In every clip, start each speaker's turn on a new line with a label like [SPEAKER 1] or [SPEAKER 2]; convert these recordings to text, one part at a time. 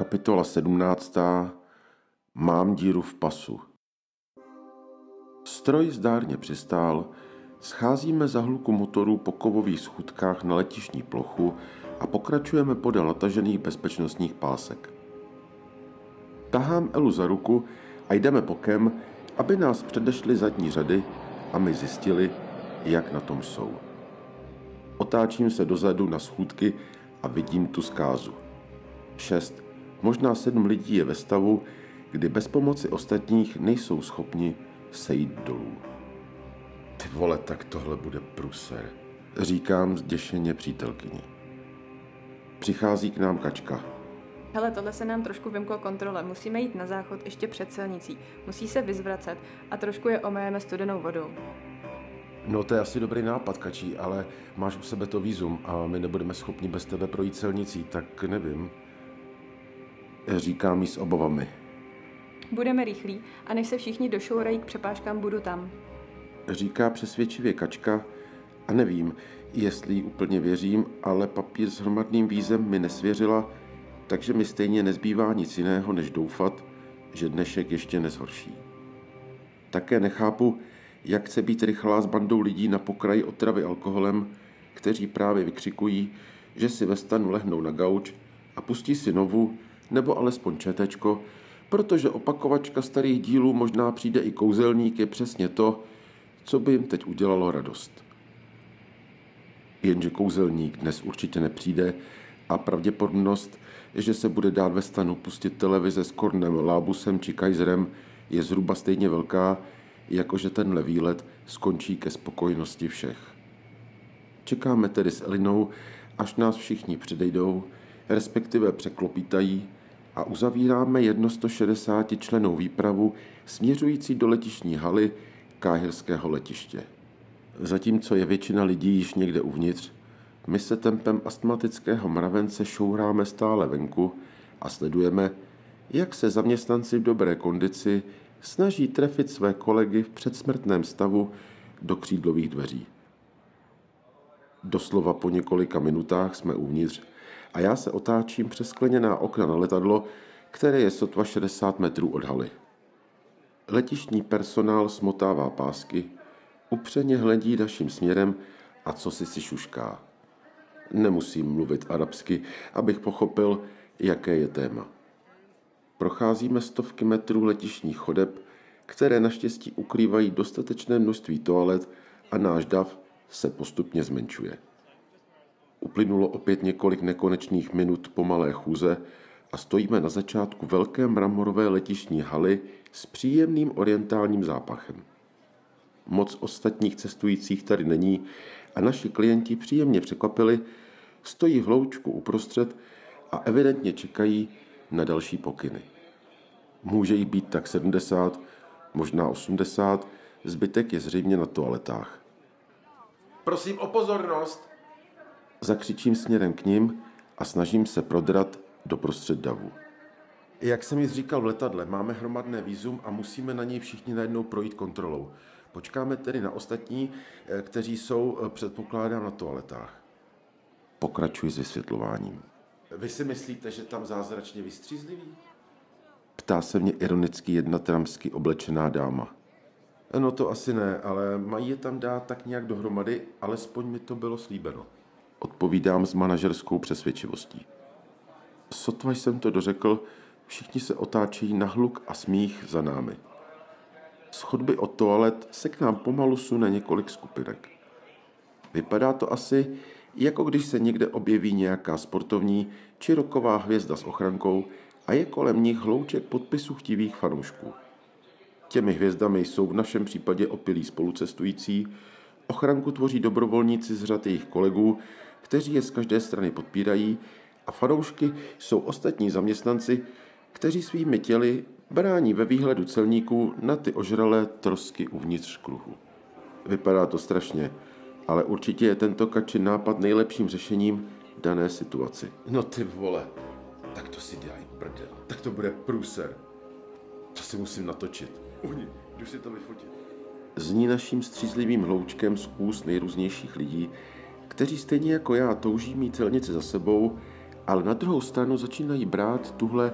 [SPEAKER 1] Kapitola 17. Mám díru v pasu. Stroj zdárně přistál, scházíme za hluku motorů po kovových schůdkách na letištní plochu a pokračujeme podél natažených bezpečnostních pásek. Tahám Elu za ruku a jdeme bokem, aby nás předešly zadní řady a my zjistili, jak na tom jsou. Otáčím se dozadu na schůdky a vidím tu zkázu. 6, možná 7 lidí je ve stavu, kdy bez pomoci ostatních nejsou schopni sejít dolů. Ty vole, tak tohle bude průser, říkám zděšeně přítelkyni. Přichází k nám Kačka.
[SPEAKER 2] Hele, tohle se nám trošku vymklo kontrole. Musíme jít na záchod ještě před silnicí. Musí se vyzvracet a trošku je omejeme studenou vodou.
[SPEAKER 1] No to je asi dobrý nápad, Kačí, ale máš u sebe to vízum a my nebudeme schopni bez tebe projít silnicí, tak nevím. Říkám jí s obavami.
[SPEAKER 2] Budeme rychlí a než se všichni došourají k přepážkám, budu tam.
[SPEAKER 1] Říká přesvědčivě Kačka a nevím, jestli jí úplně věřím, ale papír s hromadným vízem mi nesvěřila, takže mi stejně nezbývá nic jiného, než doufat, že dnešek ještě nezhorší. Také nechápu, jak chce být rychlá s bandou lidí na pokraji otravy alkoholem, kteří právě vykřikují, že si ve stanu lehnou na gauč a pustí si novu nebo alespoň četečko, protože opakovačka starých dílů Možná přijde i kouzelník je přesně to, co by jim teď udělalo radost. Jenže kouzelník dnes určitě nepřijde a pravděpodobnost, že se bude dát ve stanu pustit televize s Kornem, Lábusem či Kaiserem, je zhruba stejně velká, jakože tenhle výlet skončí ke spokojnosti všech. Čekáme tedy s Elinou, až nás všichni předejdou, respektive překlopítají a uzavíráme 160 člennou výpravu směřující do letištní haly Káhirského letiště. Zatímco je většina lidí již někde uvnitř, my se tempem astmatického mravence šouráme stále venku a sledujeme, jak se zaměstnanci v dobré kondici snaží trefit své kolegy v předsmrtném stavu do křídlových dveří. Doslova po několika minutách jsme uvnitř a já se otáčím přes skleněná okna na letadlo, které je sotva 60 metrů od haly. Letištní personál smotává pásky, upřeně hledí naším směrem a cosi si šušká. Nemusím mluvit arabsky, abych pochopil, jaké je téma. Procházíme stovky metrů letištních chodeb, které naštěstí ukrývají dostatečné množství toalet a náš dav se postupně zmenšuje. Uplynulo opět několik nekonečných minut pomalé chůze a stojíme na začátku velké mramorové letištní haly s příjemným orientálním zápachem. Moc ostatních cestujících tady není a naši klienti příjemně překvapili, stojí v hloučku uprostřed a evidentně čekají na další pokyny. Může jí být tak 70, možná 80, zbytek je zřejmě na toaletách. Prosím o pozornost! Zakřičím směrem k nim a snažím se prodrat do prostřed davu. Jak jsem již říkal v letadle, máme hromadné vízum a musíme na něj všichni najednou projít kontrolou. Počkáme tedy na ostatní, kteří jsou, předpokládám, na toaletách. Pokračuji s vysvětlováním. Vy si myslíte, že tam zázračně vystřízliví? Ptá se mě ironicky jedna tramsky oblečená dáma. No to asi ne, ale mají je tam dát tak nějak dohromady, alespoň mi to bylo slíbeno. Odpovídám s manažerskou přesvědčivostí. Sotva jsem to dořekl, všichni se otáčejí na hluk a smích za námi. Z chodby od toalet se k nám pomalu sune několik skupinek. Vypadá to asi, jako když se někde objeví nějaká sportovní či rocková hvězda s ochrankou a je kolem nich hlouček podpisů chtivých fanoušků. Těmi hvězdami jsou v našem případě opilí spolucestující, ochranku tvoří dobrovolníci z řad jejich kolegů, kteří je z každé strany podpírají, a fanoušky jsou ostatní zaměstnanci, kteří svými těly brání ve výhledu celníků na ty ožralé trosky uvnitř kruhu. Vypadá to strašně, ale určitě je tento Kačin nápad nejlepším řešením dané situaci. No ty vole, tak to si dělají prdel, tak to bude průser. To si musím natočit. Jdu si to vyfotit. Zní naším střízlivým hloučkem z úst nejrůznějších lidí, kteří stejně jako já touží mít celnici za sebou Ale na druhou stranu začínají brát tuhle,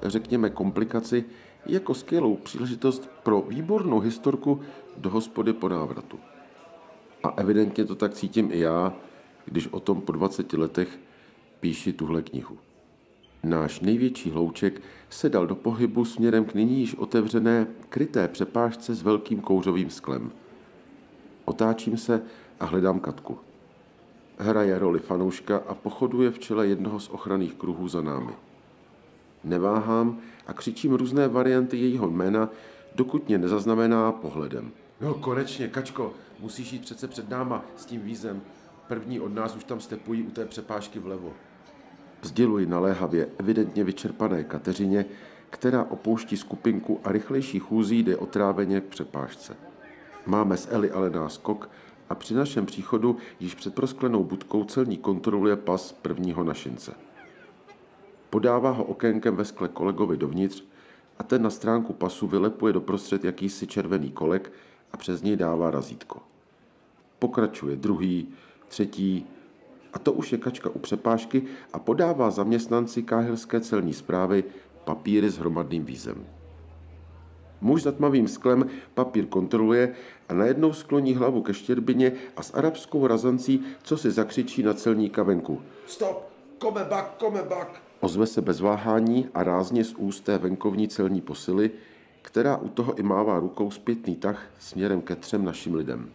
[SPEAKER 1] řekněme, komplikaci jako skvělou příležitost pro výbornou historku do hospody po návratu. A evidentně to tak cítím i já, když o tom po 20 letech píši tuhle knihu. Náš největší hlouček se dal do pohybu směrem k nyní již otevřené, kryté přepážce s velkým kouřovým sklem. Otáčím se a hledám Katku. Hraje roli fanouška a pochoduje v čele jednoho z ochranných kruhů za námi. Neváhám a křičím různé varianty jejího jména, dokud mě nezaznamená pohledem. No konečně, Kačko, musíš jít přece před náma s tím vízem. První od nás už tam stepují u té přepážky vlevo. Sděluji naléhavě evidentně vyčerpané Kateřině, která opouští skupinku a rychlejší chůzí jde otráveně k přepážce. Máme s Eli ale náskok a při našem příchodu již před prosklenou budkou celník kontroluje pas prvního našince. Podává ho okénkem ve skle kolegovi dovnitř a ten na stránku pasu vylepuje doprostřed jakýsi červený kolek a přes něj dává razítko. Pokračuje druhý, třetí a to už je Kačka u přepážky a podává zaměstnanci káhirské celní správy papíry s hromadným vízem. Muž za tmavým sklem papír kontroluje a najednou skloní hlavu ke štěrbině a s arabskou razancí, co si zakřičí na celníka venku. Stop! Come back, come back! Ozve se bez váhání a rázně z úst té venkovní celní posily, která u toho i mává rukou zpětný tah směrem ke 3 našim lidem.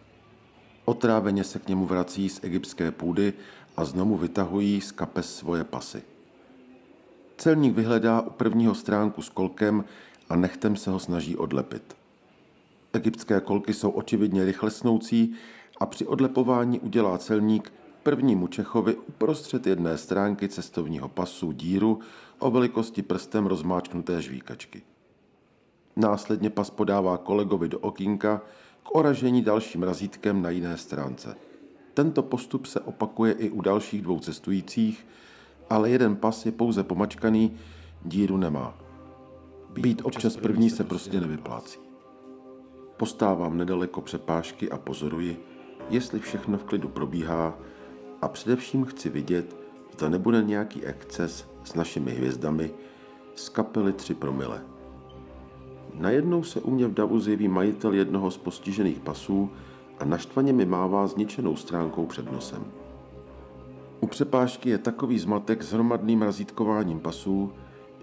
[SPEAKER 1] Otráveně se k němu vrací z egyptské půdy a znovu vytahují z kapes svoje pasy. Celník vyhledá u prvního stránku s kolkem a nechtem se ho snaží odlepit. Egyptské kolky jsou očividně rychle snoucí a při odlepování udělá celník prvnímu Čechovi uprostřed jedné stránky cestovního pasu díru o velikosti prstem rozmáčknuté žvíkačky. Následně pas podává kolegovi do okýnka k oražení dalším razítkem na jiné stránce. Tento postup se opakuje i u dalších 2 cestujících, ale jeden pas je pouze pomačkaný, díru nemá. Být občas první se prostě nevyplácí. Postávám nedaleko přepážky a pozoruji, jestli všechno v klidu probíhá a především chci vidět, zda nebude nějaký exces s našimi hvězdami z kapely 3 promile. Najednou se u mě v davu zjeví majitel jednoho z postižených pasů a naštvaně mi mává zničenou stránkou před nosem. U přepážky je takový zmatek s hromadným razítkováním pasů,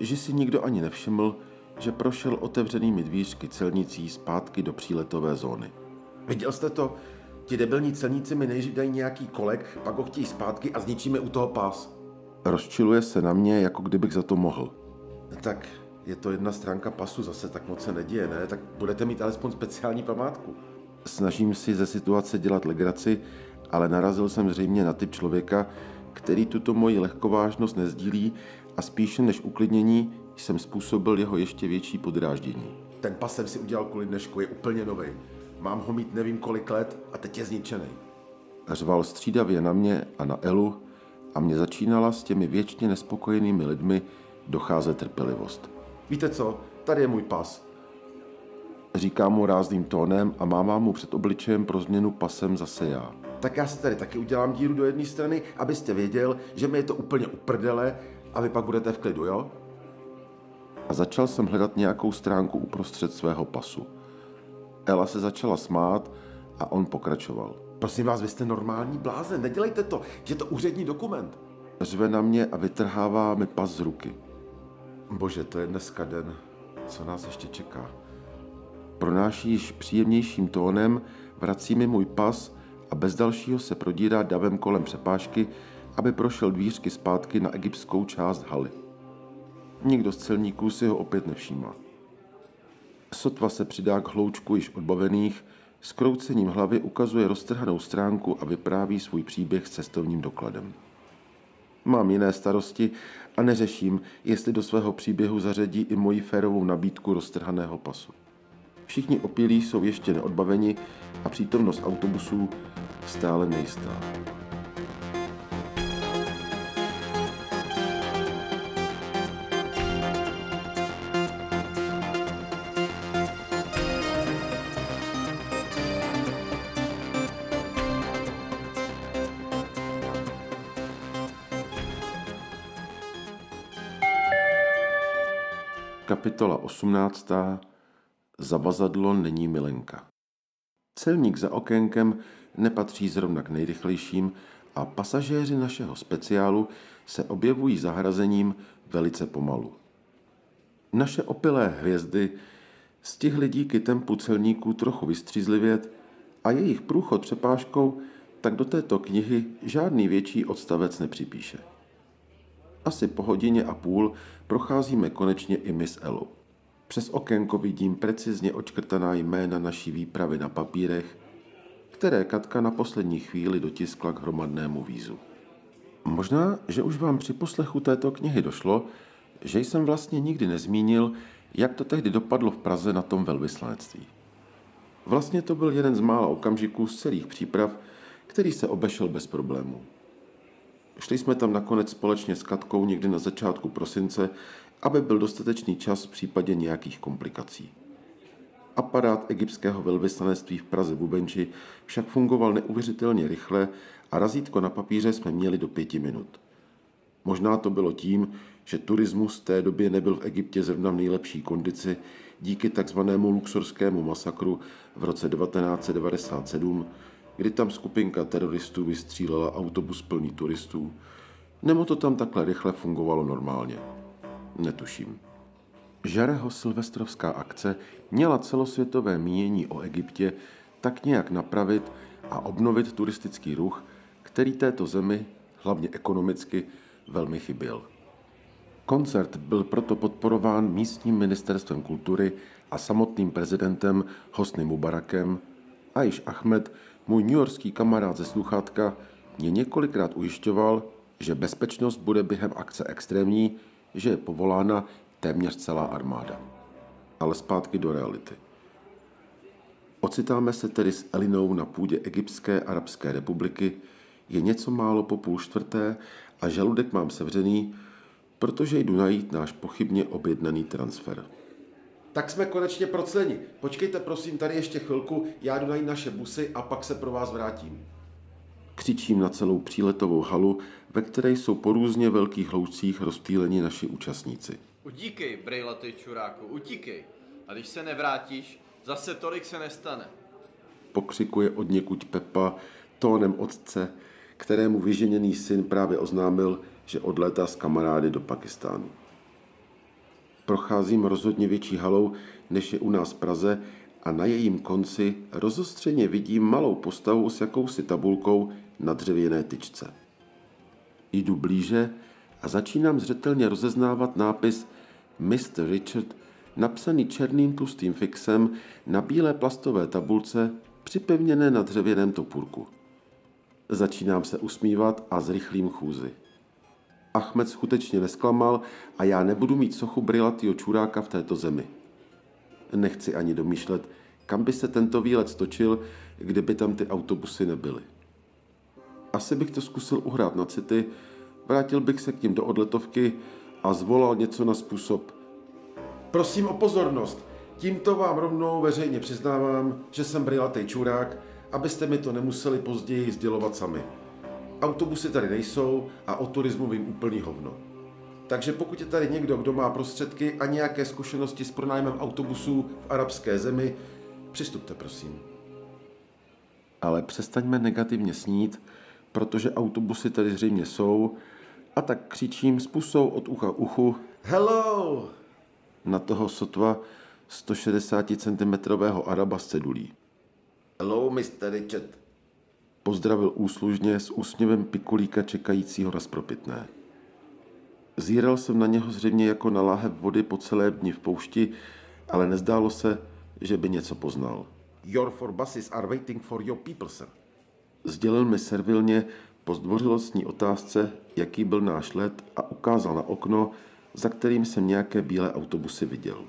[SPEAKER 1] že si nikdo ani nevšiml, že prošel otevřenými dvířky celnicí zpátky do příletové zóny. Viděl jste to? Ti debilní celníci mi nejdřív dají nějaký kolek, pak ho chtějí zpátky a zničíme u toho pás. Rozčiluje se na mě, jako kdybych za to mohl. Tak je to jedna stránka pasu, zase tak moc se neděje, ne? Tak budete mít alespoň speciální památku. Snažím si ze situace dělat legraci, ale narazil jsem zřejmě na typ člověka, který tuto moji lehkovážnost nezdílí a spíše než uklidnění jsem způsobil jeho ještě větší podráždění. Ten pas jsem si udělal kvůli dnešku, je úplně nový. Mám ho mít nevím kolik let a teď je zničený. Řval střídavě na mě a na Elu a mě začínala s těmi věčně nespokojenými lidmi docházet trpělivost. Víte co, tady je můj pas. Říkám mu rázným tónem a mávám mu před obličejem pro změnu pasem zase já. Tak já si tady taky udělám díru do jedné strany, abyste věděl, že mi je to úplně uprdele a vy pak budete v klidu, jo? A začal jsem hledat nějakou stránku uprostřed svého pasu. Ela se začala smát a on pokračoval. Prosím vás, vy jste normální blázen, nedělejte to, je to úřední dokument. Řve na mě a vytrhává mi pas z ruky. Bože, to je dneska den, co nás ještě čeká. Pronáší již příjemnějším tónem, vrací mi můj pas a bez dalšího se prodírá davem kolem přepážky, aby prošel dvířky zpátky na egyptskou část haly. Nikdo z celníků si ho opět nevšímá. Sotva se přidá k hloučku již odbavených, s kroucením hlavy ukazuje roztrhanou stránku a vypráví svůj příběh s cestovním dokladem. Mám jiné starosti a neřeším, jestli do svého příběhu zařadí i moji férovou nabídku roztrhaného pasu. Všichni opilí jsou ještě neodbaveni a přítomnost autobusů stále nejistá. Kapitola 18. Zavazadlo není milenka. Celník za okénkem nepatří zrovna k nejrychlejším a pasažéři našeho speciálu se objevují za hrazením velice pomalu. Naše opilé hvězdy stihly díky tempu celníků trochu vystřízlivět a jejich průchod přepážkou tak do této knihy žádný větší odstavec nepřipíše. Asi po hodině a půl procházíme konečně i Miss Elu. Přes okénko vidím precizně očkrtaná jména naší výpravy na papírech, které Katka na poslední chvíli dotiskla k hromadnému vízu. Možná, že už vám při poslechu této knihy došlo, že jsem vlastně nikdy nezmínil, jak to tehdy dopadlo v Praze na tom velvyslanectví. Vlastně to byl jeden z mála okamžiků z celých příprav, který se obešel bez problémů. Šli jsme tam nakonec společně s Katkou někdy na začátku prosince, aby byl dostatečný čas v případě nějakých komplikací. Aparát egyptského velvyslanectví v Praze Bubenči však fungoval neuvěřitelně rychle a razítko na papíře jsme měli do 5 minut. Možná to bylo tím, že turismus v té době nebyl v Egyptě zrovna v nejlepší kondici díky takzvanému luxorskému masakru v roce 1997, kdy tam skupinka teroristů vystřílela autobus plný turistů, nebo to tam takhle rychle fungovalo normálně. Netuším. Žareho silvestrovská akce měla celosvětové mínění o Egyptě tak nějak napravit a obnovit turistický ruch, který této zemi, hlavně ekonomicky, velmi chyběl. Koncert byl proto podporován místním ministerstvem kultury a samotným prezidentem Hosny Mubarakem a již Ahmed, můj newyorský kamarád ze sluchátka, mě několikrát ujišťoval, že bezpečnost bude během akce extrémní, že je povolána téměř celá armáda. Ale zpátky do reality. Ocitáme se tedy s Elinou na půdě Egyptské arabské republiky, je něco málo po 3:30 a žaludek mám sevřený, protože jdu najít náš pochybně objednaný transfer.
[SPEAKER 3] Tak jsme konečně procleni. Počkejte prosím tady ještě chvilku, já jdu najít naše busy a pak se pro vás vrátím.
[SPEAKER 1] Křičím na celou příletovou halu, ve které jsou po různě velkých hloučcích rozptýleni naši účastníci.
[SPEAKER 4] Utíkej, brejlatej čuráku, utíkej. A když se nevrátíš, zase tolik se nestane.
[SPEAKER 1] Pokřikuje odněkuď Pepa tónem otce, kterému vyženěný syn právě oznámil, že odlétá s kamarády do Pakistánu. Procházím rozhodně větší halou, než je u nás v Praze, a na jejím konci rozostřeně vidím malou postavu s jakousi tabulkou na dřevěné tyčce. Jdu blíže a začínám zřetelně rozeznávat nápis Mr. Richard, napsaný černým tlustým fixem na bílé plastové tabulce připevněné na dřevěném topůrku. Začínám se usmívat a zrychlím chůzi. Ahmed skutečně nesklamal a já nebudu mít sochu brýlatýho čuráka v této zemi. Nechci ani domýšlet, kam by se tento výlet stočil, kdyby tam ty autobusy nebyly. Asi bych to zkusil uhrát na city, vrátil bych se k ním do odletovky a zvolal něco na způsob:
[SPEAKER 3] Prosím o pozornost. Tímto vám rovnou veřejně přiznávám, že jsem brýlatej čurák, abyste mi to nemuseli později sdělovat sami. Autobusy tady nejsou a o turismu vím úplný hovno. Takže pokud je tady někdo, kdo má prostředky a nějaké zkušenosti s pronájmem autobusů v arabské zemi, přistupte prosím.
[SPEAKER 1] Ale přestaňme negativně snít, protože autobusy tady zřejmě jsou, a tak křičím s pusou od ucha k uchu:
[SPEAKER 3] Hello!
[SPEAKER 1] Na toho sotva 160 cm Araba s cedulí.
[SPEAKER 3] Hello, Mr. Richard.
[SPEAKER 1] Pozdravil úslužně s úsměvem pikulíka čekajícího na spropitné. Zíral jsem na něho zřejmě jako na láhev vody po celé dni v poušti, ale nezdálo se, že by něco poznal.
[SPEAKER 3] Your 4 buses are waiting for your people, sir.
[SPEAKER 1] Sdělil mi servilně po zdvořilostní otázce, jaký byl náš let, a ukázal na okno, za kterým jsem nějaké bílé autobusy viděl.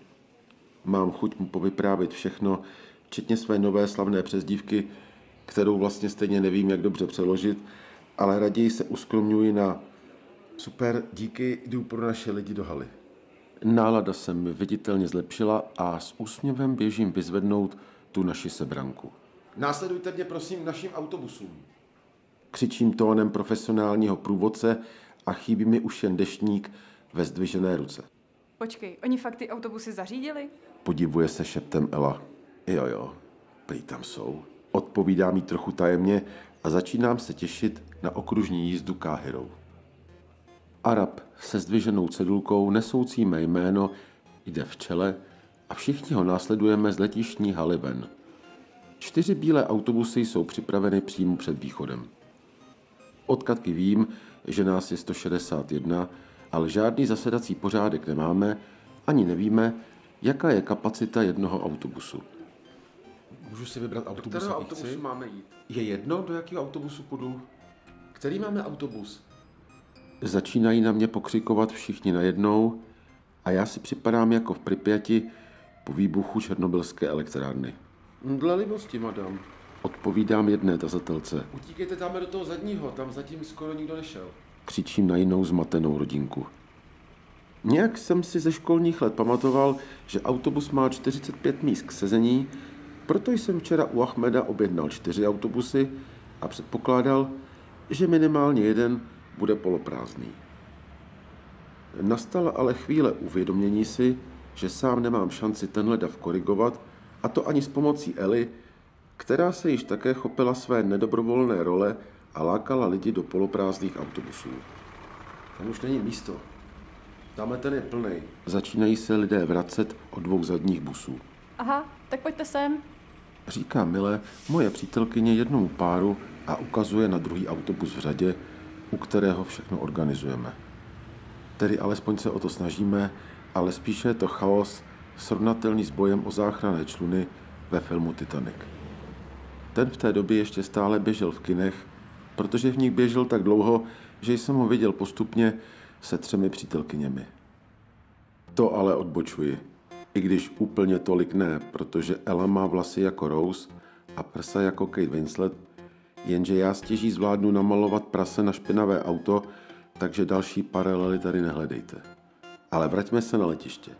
[SPEAKER 1] Mám chuť mu povyprávět všechno, včetně své nové slavné přezdívky, kterou vlastně stejně nevím, jak dobře přeložit, ale raději se uskromňuji na:
[SPEAKER 3] Super, díky, jdu pro naše lidi do haly.
[SPEAKER 1] Nálada se mi viditelně zlepšila a s úsměvem běžím vyzvednout tu naši sebranku.
[SPEAKER 3] Následujte mě prosím našim autobusům.
[SPEAKER 1] Křičím tónem profesionálního průvodce a chybí mi už jen deštník ve zdvižené ruce.
[SPEAKER 2] Počkej, oni fakt ty autobusy zařídili?
[SPEAKER 1] Podivuje se šeptem Ela. Jo, prý tam jsou. Odpovídám jí trochu tajemně a začínám se těšit na okružní jízdu Káhirou. Arab se zdviženou cedulkou nesoucí mé jméno jde v čele a všichni ho následujeme z letištní haly ven. 4 bílé autobusy jsou připraveny přímo před východem. Od Katky vím, že nás je 161, ale žádný zasedací pořádek nemáme, ani nevíme, jaká je kapacita jednoho autobusu.
[SPEAKER 3] Můžu si vybrat autobus?
[SPEAKER 1] Do kterého autobusu máme jít?
[SPEAKER 3] Je jedno, do jakého autobusu půjdu? Který máme autobus?
[SPEAKER 1] Začínají na mě pokřikovat všichni najednou a já si připadám jako v Pripyati po výbuchu černobylské elektrárny.
[SPEAKER 3] Dle libosti, madam.
[SPEAKER 1] Odpovídám jedné tazatelce.
[SPEAKER 3] Utíkejte tam do toho zadního, tam zatím skoro nikdo nešel.
[SPEAKER 1] Křičím na jinou zmatenou rodinku. Nějak jsem si ze školních let pamatoval, že autobus má 45 míst k sezení, proto jsem včera u Ahmeda objednal 4 autobusy a předpokládal, že minimálně jeden bude poloprázdný. Nastala ale chvíle uvědomění si, že sám nemám šanci tenhle dav korigovat, a to ani s pomocí Eli, která se již také chopila své nedobrovolné role a lákala lidi do poloprázdných autobusů.
[SPEAKER 3] Tam už není místo. Tamhle ten je plnej.
[SPEAKER 1] Začínají se lidé vracet od 2 zadních busů.
[SPEAKER 2] Aha, tak pojďte sem.
[SPEAKER 1] Říká Mile, moje přítelkyně, jednomu páru a ukazuje na druhý autobus v řadě, u kterého všechno organizujeme. Tedy alespoň se o to snažíme, ale spíše je to chaos srovnatelný s bojem o záchranné čluny ve filmu Titanic. Ten v té době ještě stále běžel v kinech, protože v nich běžel tak dlouho, že jsem ho viděl postupně se 3 přítelkyněmi. To ale odbočuji. I když úplně tolik ne, protože Ella má vlasy jako Rose a prsa jako Kate Winslet, jenže já stěží zvládnu namalovat prase na špinavé auto, takže další paralely tady nehledejte. Ale vraťme se na letiště.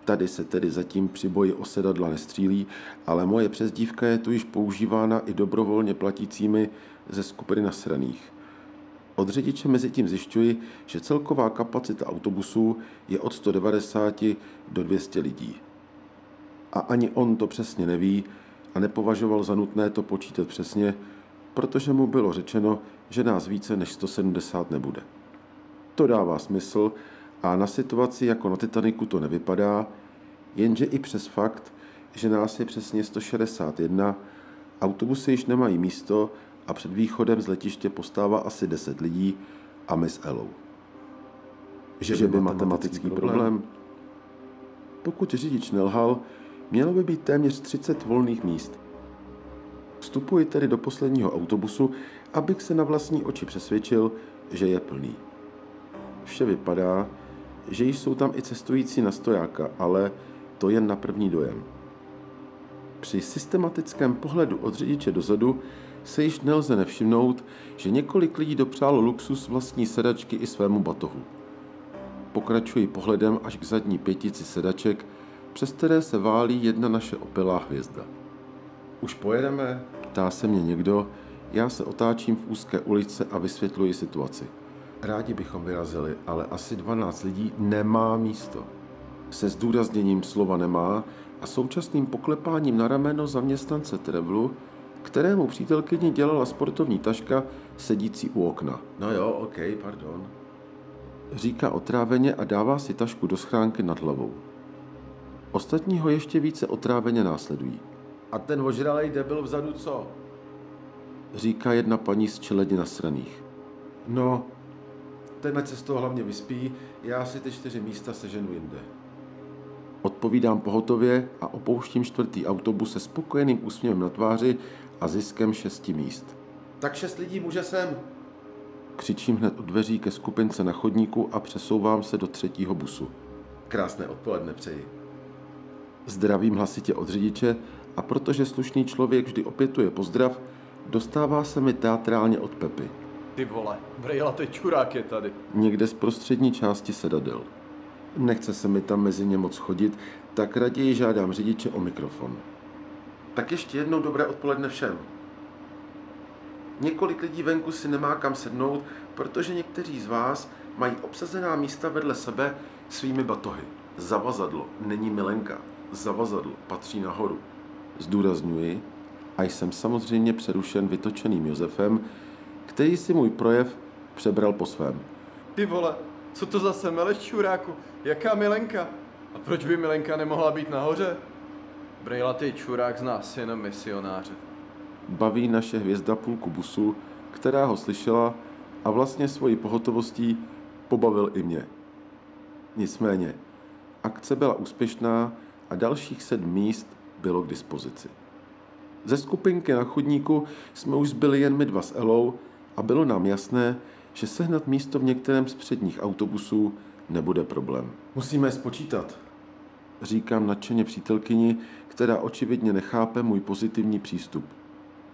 [SPEAKER 1] Tady se tedy zatím při boji o sedadla nestřílí, ale moje přezdívka je tu již používána i dobrovolně platícími ze skupiny nasraných. Od řidiče mezitím zjišťuji, že celková kapacita autobusů je od 190 do 200 lidí. A ani on to přesně neví a nepovažoval za nutné to počítat přesně, protože mu bylo řečeno, že nás více než 170 nebude. To dává smysl a na situaci jako na Titaniku to nevypadá, jenže i přes fakt, že nás je přesně 161, autobusy již nemají místo a před východem z letiště postává asi 10 lidí a my s Elou. Že by matematický problém? Pokud řidič nelhal, mělo by být téměř 30 volných míst. Vstupuji tedy do posledního autobusu, abych se na vlastní oči přesvědčil, že je plný. Vše vypadá, že jsou tam i cestující na stojáka, ale to jen na první dojem. Při systematickém pohledu od řidiče dozadu se již nelze nevšimnout, že několik lidí dopřálo luxus vlastní sedačky i svému batohu. Pokračuji pohledem až k zadní 5 sedaček, přes které se válí jedna naše opilá hvězda.
[SPEAKER 3] Už pojedeme?
[SPEAKER 1] Ptá se mě někdo, já se otáčím v úzké uličce a vysvětluji situaci.
[SPEAKER 3] Rádi bychom vyrazili, ale
[SPEAKER 1] Asi 12 lidí nemá místo. Se zdůrazněním slova nemá a současným poklepáním na rameno zaměstnance Trevlu, kterému přítelkyni dělala sportovní taška sedící u okna.
[SPEAKER 3] No jo, OK, pardon.
[SPEAKER 1] Říká otráveně a dává si tašku do schránky nad hlavou. Ostatní ho ještě více otráveně následují.
[SPEAKER 3] A ten ožralej debil vzadu co?
[SPEAKER 1] Říká jedna paní z čeledně nasraných.
[SPEAKER 3] No, tenhle se z toho hlavně vyspí, já si ty 4 místa seženu jinde.
[SPEAKER 1] Odpovídám pohotově a opouštím 4. autobus se spokojeným úsměvem na tváři a ziskem 6 míst.
[SPEAKER 3] Tak 6 lidí může sem.
[SPEAKER 1] Křičím hned od dveří ke skupince na chodníku a přesouvám se do 3. busu.
[SPEAKER 3] Krásné odpoledne přeji.
[SPEAKER 1] Zdravím hlasitě od řidiče a protože slušný člověk vždy opětuje pozdrav, dostává se mi teatrálně od Pepy.
[SPEAKER 4] Ty vole, brejlatý čurák je tady.
[SPEAKER 1] Někde z prostřední části sedadel. Nechce se mi tam mezi ně moc chodit, tak raději žádám řidiče o mikrofon.
[SPEAKER 3] Tak ještě jednou dobré odpoledne všem. Několik lidí venku si nemá kam sednout, protože někteří z vás mají obsazená místa vedle sebe Svými batohy. Zavazadlo není milenka. Zavazadlo patří nahoru.
[SPEAKER 1] Zdůrazňuji, a jsem samozřejmě přerušen vytočeným Josefem, který si můj projev přebral po svém.
[SPEAKER 4] Ty vole, co to zase meleš, čuráku? Jaká milenka? A proč by milenka nemohla být nahoře? Brejlatý čurák z nás jenom misionáře.
[SPEAKER 1] Baví naše hvězda půlku busu, která ho slyšela a vlastně svojí pohotovostí pobavil i mě. Nicméně, akce byla úspěšná a dalších 7 míst bylo k dispozici. Ze skupinky na chodníku jsme už zbyli jen my 2 s Elou a bylo nám jasné, že sehnat místo v některém z předních autobusů nebude problém.
[SPEAKER 3] Musíme je spočítat.
[SPEAKER 1] Říkám nadšeně přítelkyni, která očividně nechápe můj pozitivní přístup.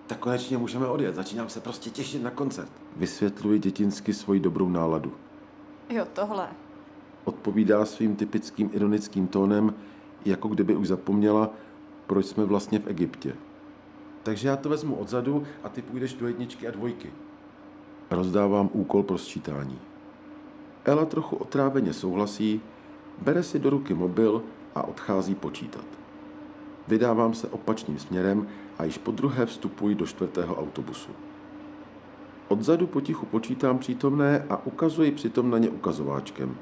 [SPEAKER 3] Tak konečně můžeme odjet, začínám se prostě těšit na koncert.
[SPEAKER 1] Vysvětluji dětinsky svoji dobrou náladu.
[SPEAKER 2] Jo, tohle.
[SPEAKER 1] Odpovídá svým typickým ironickým tónem, jako kdyby už zapomněla, proč jsme vlastně v Egyptě.
[SPEAKER 3] Takže já to vezmu odzadu a ty půjdeš do 1 a 2.
[SPEAKER 1] Rozdávám úkol pro sčítání. Ela trochu otráveně souhlasí, bere si do ruky mobil a odchází počítat. Vydávám se opačným směrem a již podruhé vstupuji do 4. autobusu. Odzadu potichu počítám přítomné a ukazuji přitom na ně ukazováčkem.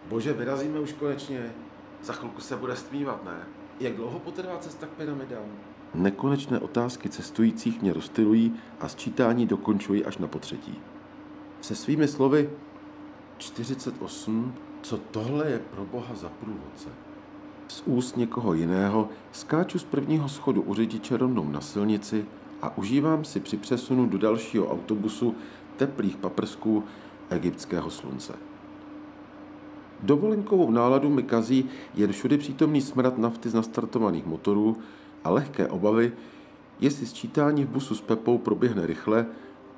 [SPEAKER 3] Bože, vyrazíme už konečně. Za chvilku se bude stmívat, ne? Jak dlouho potrvá cesta k pyramidám?
[SPEAKER 1] Nekonečné otázky cestujících mě rozstylují a sčítání dokončuji až na potřetí. Se svými slovy 48,
[SPEAKER 3] Co tohle je pro Boha za průvodce?
[SPEAKER 1] z úst někoho jiného skáču z prvního schodu u řidiče rovnou na silnici a užívám si při přesunu do dalšího autobusu teplých paprsků egyptského slunce. Dovolenkovou náladu mi kazí jen všude přítomný smrad nafty z nastartovaných motorů a lehké obavy, jestli sčítání v busu s Pepou proběhne rychle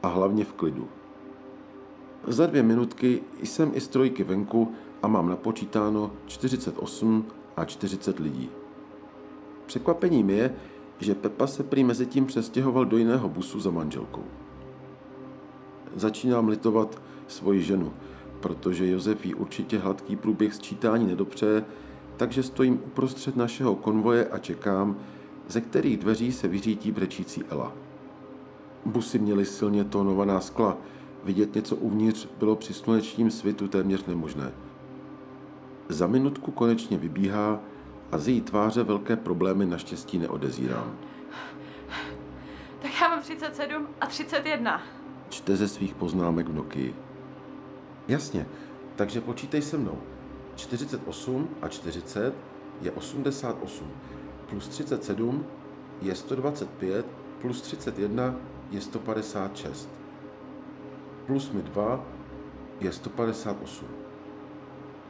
[SPEAKER 1] a hlavně v klidu. Za 2 minutky jsem i z 3 venku a mám napočítáno 48 a 40 lidí. Překvapením je, že Pepa se prý mezitím přestěhoval do jiného busu za manželkou. Začínám litovat svoji ženu, protože Josef jí určitě hladký průběh sčítání nedopřeje, takže stojím uprostřed našeho konvoje a čekám, ze kterých dveří se vyřítí brečící Ela. Busy měly silně tónovaná skla, vidět něco uvnitř bylo při slunečním svitu téměř nemožné. Za minutku konečně vybíhá a z její tváře velké problémy naštěstí neodezírám.
[SPEAKER 2] Tak já mám 37 a 31.
[SPEAKER 1] Čte ze svých poznámek v Nokii.
[SPEAKER 3] Jasně, takže počítej se mnou. 48 a 40 je 88, plus 37 je 125, plus 31 je 156. Plus mi 2 je 158.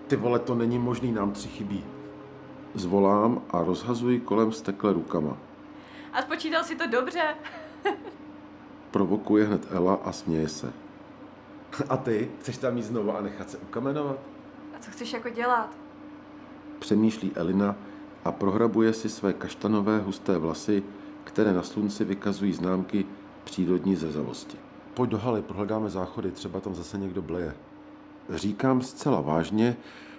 [SPEAKER 3] Ty vole, to není možný, nám 3 chybí.
[SPEAKER 1] Zvolám a rozhazuji kolem stekle rukama.
[SPEAKER 2] A spočítal si to dobře?
[SPEAKER 1] Provokuje hned Ela a směje se.
[SPEAKER 3] A ty? Chceš tam jít znovu a nechat se ukamenovat?
[SPEAKER 2] A co chceš jako dělat?
[SPEAKER 1] Přemýšlí Elina a prohrabuje si své kaštanové husté vlasy, které na slunci vykazují známky přírodní zrzavosti.
[SPEAKER 3] Pojď do haly, prohledáme záchody, třeba tam zase někdo bleje.
[SPEAKER 1] Říkám zcela vážně,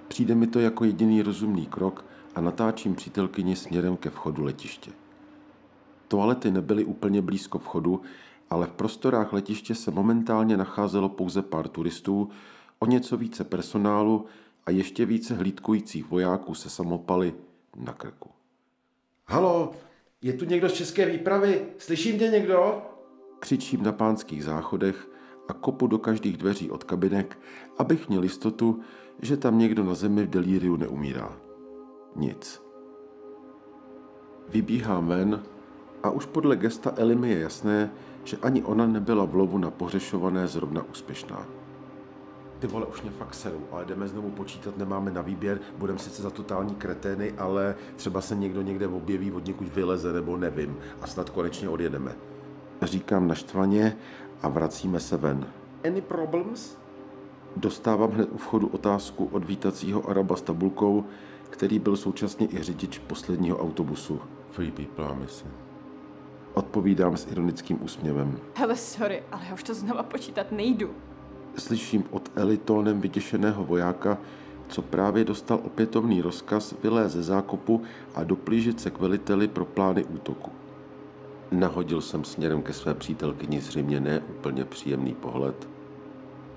[SPEAKER 1] přijde mi to jako jediný rozumný krok a natáčím přítelkyni směrem ke vchodu letiště. Toalety nebyly úplně blízko vchodu, ale v prostorách letiště se momentálně nacházelo pouze pár turistů, o něco více personálu a ještě více hlídkujících vojáků se samopaly na krku.
[SPEAKER 3] Halo, je tu někdo z české výpravy? Slyší mě někdo?
[SPEAKER 1] Křičím na pánských záchodech a kopu do každých dveří od kabinek, abych měl jistotu, že tam někdo na zemi v delíriu neumírá. Nic. Vybíhám ven a už podle gesta Eli mi je jasné, že ani ona nebyla v lovu na pohřešované zrovna úspěšná.
[SPEAKER 3] Ty vole, už mě fakt serou, ale jdeme znovu počítat, nemáme na výběr, budeme sice za totální kretény, ale třeba se někdo někde objeví, od někud vyleze, nebo nevím, a snad konečně odjedeme.
[SPEAKER 1] Říkám naštvaně a vracíme se ven.
[SPEAKER 3] Any problems?
[SPEAKER 1] Dostávám hned u vchodu otázku od vítacího Araba s tabulkou, který byl současně i řidič posledního autobusu.
[SPEAKER 3] Free people, myslím.
[SPEAKER 1] Odpovídám s ironickým úsměvem.
[SPEAKER 2] Hele, sorry, ale já už to znova počítat nejdu.
[SPEAKER 1] Slyším od Eli tónem vyděšeného vojáka, co právě dostal opětovný rozkaz vylézt ze zákopu a doplížit se k veliteli pro plány útoku. Nahodil jsem směrem ke své přítelkyni zřejmě ne úplně příjemný pohled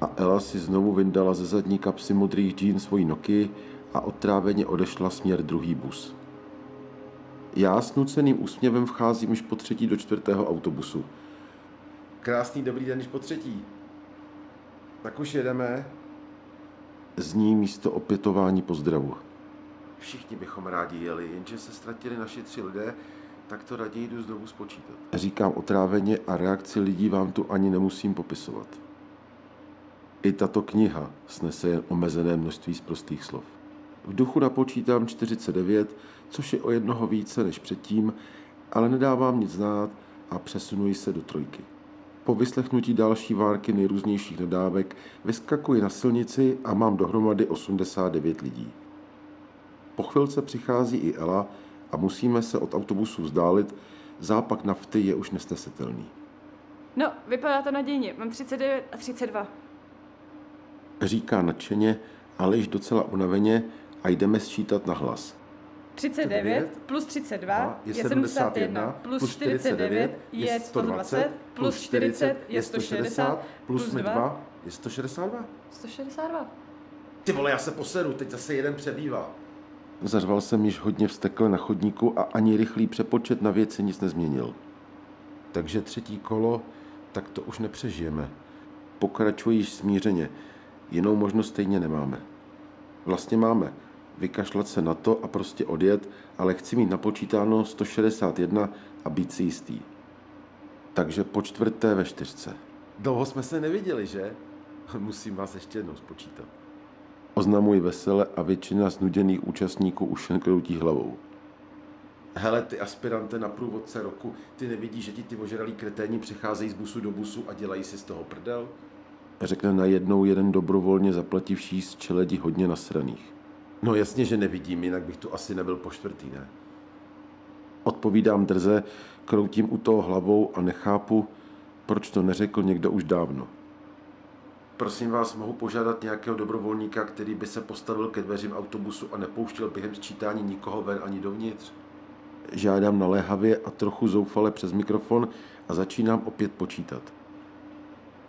[SPEAKER 1] a Ela si znovu vyndala ze zadní kapsy modrých džín svoji Nokii a otráveně odešla směr druhý bus. Já s nuceným úsměvem vcházím už po 3. do 4. autobusu.
[SPEAKER 3] Krásný dobrý den, již po 3. Tak už jedeme.
[SPEAKER 1] Zní místo opětování pozdravu.
[SPEAKER 3] Všichni bychom rádi jeli, jenže se ztratili naši 3 lidé, tak to raději jdu znovu spočítat.
[SPEAKER 1] Říkám otráveně a reakci lidí vám tu ani nemusím popisovat. I tato kniha snese jen omezené množství sprostých slov. V duchu napočítám 49, což je o jednoho více než předtím, ale nedávám nic znát a přesunuji se do 3. Po vyslechnutí další várky nejrůznějších nadávek vyskakuji na silnici a mám dohromady 89 lidí. Po chvilce přichází i Ela a musíme se od autobusu vzdálit, zápak nafty je už nesnesitelný.
[SPEAKER 2] No, vypadá to nadějně. Mám 39 a 32.
[SPEAKER 1] Říká nadšeně, ale již docela unaveně a jdeme sčítat na hlas.
[SPEAKER 2] 39 plus 32 je 71, plus 49 je 120, plus 40 je 160, plus 2
[SPEAKER 3] je 162.
[SPEAKER 2] 162.
[SPEAKER 3] Ty vole, já se poseru, teď zase jeden přebývá.
[SPEAKER 1] Zařval jsem již hodně vstekle na chodníku a ani rychlý přepočet na věci nic nezměnil. Takže 3. kolo, tak to už nepřežijeme. Pokračuji již smířeně, jinou možnost stejně nemáme. Vlastně máme vykašlat se na to a prostě odjet, ale chci mít napočítáno 161 a být si jistý. Takže po 4. ve 4.
[SPEAKER 3] Dlouho jsme se neviděli, že? Musím vás ještě jednou spočítat.
[SPEAKER 1] Oznamuji vesele a většina znuděných účastníků už jen kroutí hlavou.
[SPEAKER 3] Hele, ty aspirante na průvodce roku, ty nevidíš, že ti ty ožralí kreténi přecházejí z busu do busu a dělají si z toho prdel?
[SPEAKER 1] Řekne najednou jeden dobrovolně zaplativší z čeledi hodně nasraných.
[SPEAKER 3] No jasně, že nevidím, jinak bych tu asi nebyl po 4., ne?
[SPEAKER 1] Odpovídám drze, kroutím u toho hlavou a nechápu, proč to neřekl někdo už dávno.
[SPEAKER 3] Prosím vás, mohu požádat nějakého dobrovolníka, který by se postavil ke dveřím autobusu a nepouštěl během sčítání nikoho ven ani dovnitř?
[SPEAKER 1] Žádám naléhavě a trochu zoufale přes mikrofon a začínám opět počítat.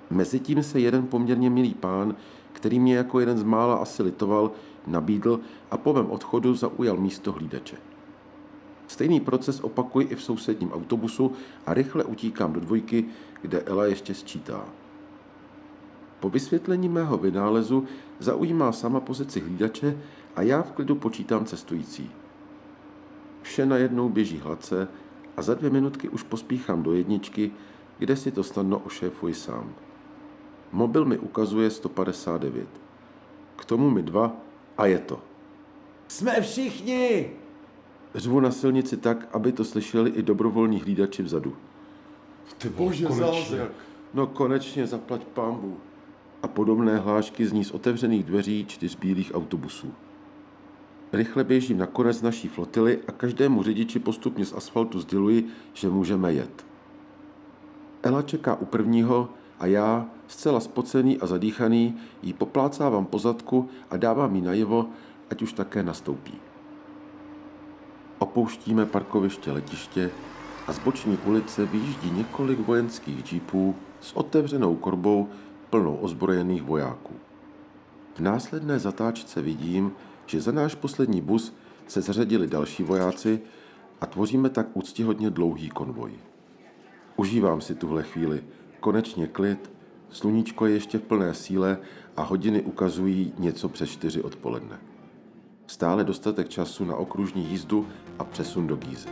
[SPEAKER 1] Mezitím se jeden poměrně milý pán, který mě jako jeden z mála asi litoval, nabídl a po mém odchodu zaujal místo hlídače. Stejný proces opakuji i v sousedním autobusu a rychle utíkám do 2, kde Ela ještě sčítá. Po vysvětlení mého vynálezu zaujímá sama pozici hlídače a já v klidu počítám cestující. Vše najednou běží hladce a za 2 minutky už pospíchám do 1, kde si to snadno ošéfuji sám. Mobil mi ukazuje 159. K tomu mi 2 a je to.
[SPEAKER 3] Jsme všichni!
[SPEAKER 1] Řvu na silnici tak, aby to slyšeli i dobrovolní hlídači vzadu.
[SPEAKER 3] Ty bože, zázrak.
[SPEAKER 1] No konečně zaplať pánbů. A podobné hlášky zní z otevřených dveří 4 bílých autobusů. Rychle běžím na konec naší flotily a každému řidiči postupně z asfaltu sděluji, že můžeme jet. Ela čeká u prvního a já, zcela spocený a zadýchaný, jí poplácávám po zadku a dávám jí najevo, ať už také nastoupí. Opouštíme parkoviště letiště a z boční ulice vyjíždí několik vojenských džípů s otevřenou korbou plnou ozbrojených vojáků. V následné zatáčce vidím, že za náš poslední bus se zařadili další vojáci a tvoříme tak úctyhodně dlouhý konvoj. Užívám si tuhle chvíli, konečně klid, sluníčko je ještě v plné síle a hodiny ukazují něco přes 4 odpoledne. Stále dostatek času na okružní jízdu a přesun do Gízy.